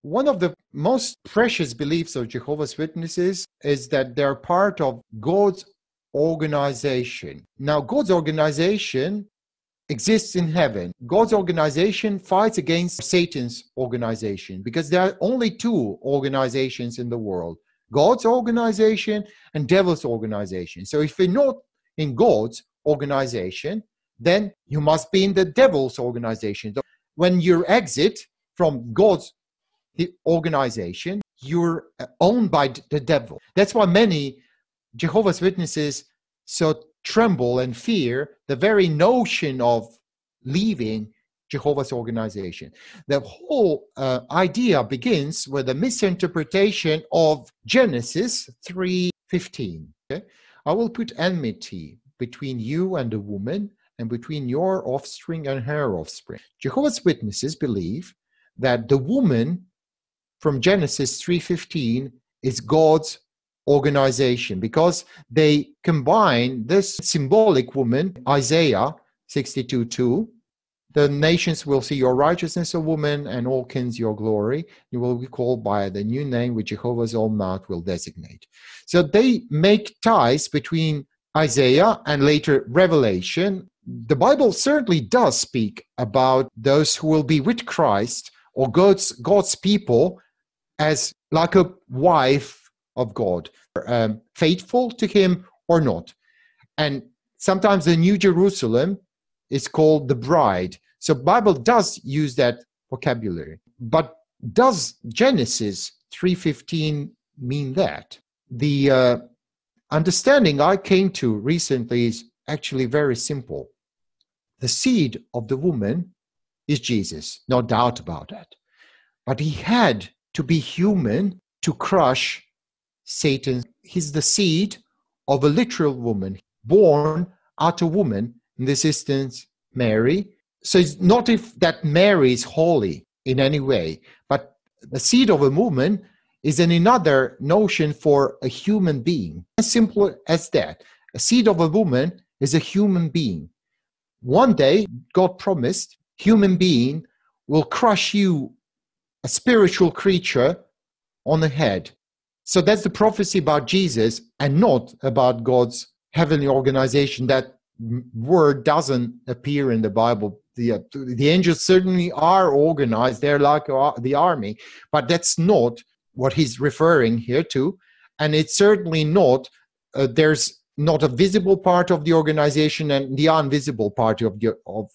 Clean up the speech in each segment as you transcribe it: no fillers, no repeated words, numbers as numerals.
One of the most precious beliefs of Jehovah's Witnesses is that they're part of God's organization. Now, God's organization exists in heaven. God's organization fights against Satan's organization because there are only two organizations in the world: God's organization and devil's organization. So if you're not in God's organization, then you must be in the devil's organization. When you exit from God's organization, you're owned by the devil. That's why many Jehovah's Witnesses so tremble and fear the very notion of leaving Jehovah's organization. The whole idea begins with a misinterpretation of Genesis 3:15. Okay? I will put enmity between you and the woman, and between your offspring and her offspring. Jehovah's Witnesses believe that the woman from Genesis 3:15 is God's organization because they combine this symbolic woman, Isaiah 62:2. The nations will see your righteousness, O woman, and all kings your glory. You will be called by the new name which Jehovah's own mouth will designate. So they make ties between Isaiah and later Revelation. The Bible certainly does speak about those who will be with Christ or God's people as like a wife of God, faithful to him or not. And sometimes the New Jerusalem is called the bride. So Bible does use that vocabulary. But does Genesis 3:15 mean that? The understanding I came to recently is actually very simple. The seed of the woman is Jesus, no doubt about that. But he had to be human to crush Satan. He's the seed of a literal woman, born out of woman, in this instance, Mary. So it's not if that Mary is holy in any way, but the seed of a woman is another notion for a human being. As simple as that. A seed of a woman is a human being. One day, God promised, human being will crush you, a spiritual creature, on the head. So that's the prophecy about Jesus and not about God's heavenly organization. That word doesn't appear in the Bible. The angels certainly are organized. They're like the army, but that's not what he's referring here to. And it's certainly not, there's not a visible part of the organization and the invisible part of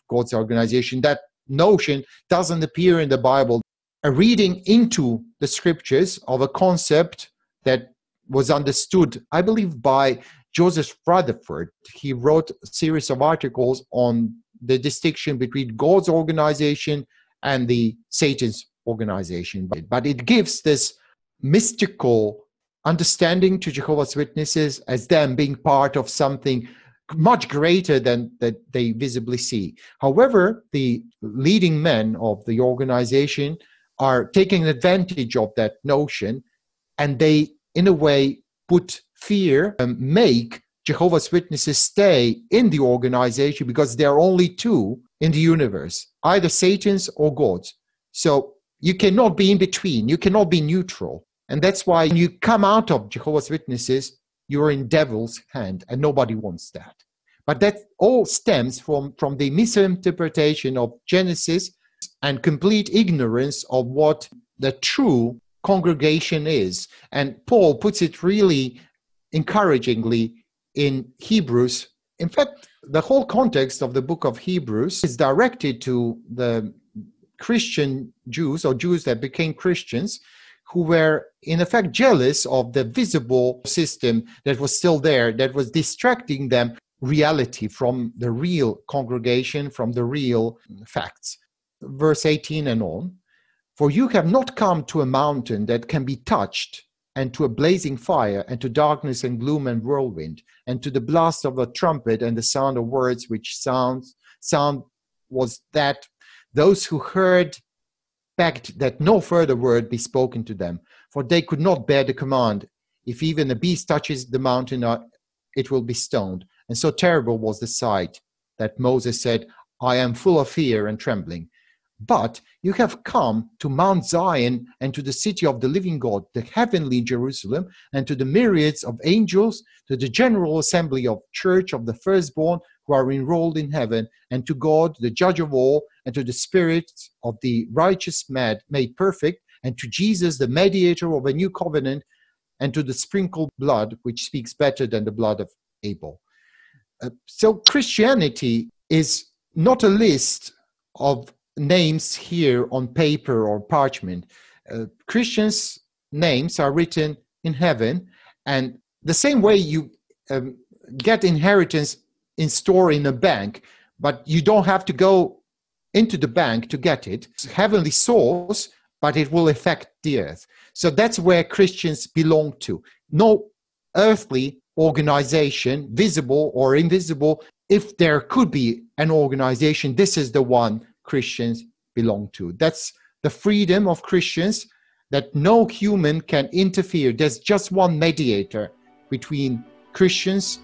God's organization. That notion doesn't appear in the Bible. A reading into the scriptures of a concept that was understood, I believe, by Joseph Rutherford. He wrote a series of articles on the distinction between God's organization and the Satan's organization. But it gives this mystical understanding to Jehovah's Witnesses as them being part of something much greater than that they visibly see. However, the leading men of the organization are taking advantage of that notion, and they, in a way, put fear and make Jehovah's Witnesses stay in the organization because there are only two in the universe, either Satan's or God's. So you cannot be in between. You cannot be neutral. And that's why when you come out of Jehovah's Witnesses, you're in devil's hand, and nobody wants that. But that all stems from the misinterpretation of Genesis and complete ignorance of what the true congregation is. And Paul puts it really encouragingly in Hebrews. In fact, the whole context of the book of Hebrews is directed to the Christian Jews, or Jews that became Christians, who were in effect jealous of the visible system that was still there, that was distracting them reality from the real congregation, from the real facts. Verse 18 and on, for you have not come to a mountain that can be touched, and to a blazing fire, and to darkness and gloom and whirlwind, and to the blast of a trumpet and the sound of words, which sound was that those who heard begged that no further word be spoken to them, for they could not bear the command, if even a beast touches the mountain, it will be stoned. And so terrible was the sight that Moses said, I am full of fear and trembling. But you have come to Mount Zion and to the city of the living God, the heavenly Jerusalem, and to the myriads of angels, to the general assembly of church of the firstborn who are enrolled in heaven, and to God, the judge of all, and to the spirits of the righteous made perfect, and to Jesus, the mediator of a new covenant, and to the sprinkled blood, which speaks better than the blood of Abel. So Christianity is not a list of names here on paper or parchment. Christians' names are written in heaven, and the same way you get inheritance in store in a bank, but you don't have to go into the bank to get it. It's a heavenly source, but it will affect the earth. So that's where Christians belong to. No earthly organization, visible or invisible. If there could be an organization, this is the one Christians belong to. That's the freedom of Christians, that no human can interfere. There's just one mediator between Christians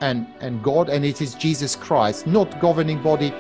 and God, and it is Jesus Christ, not governing body.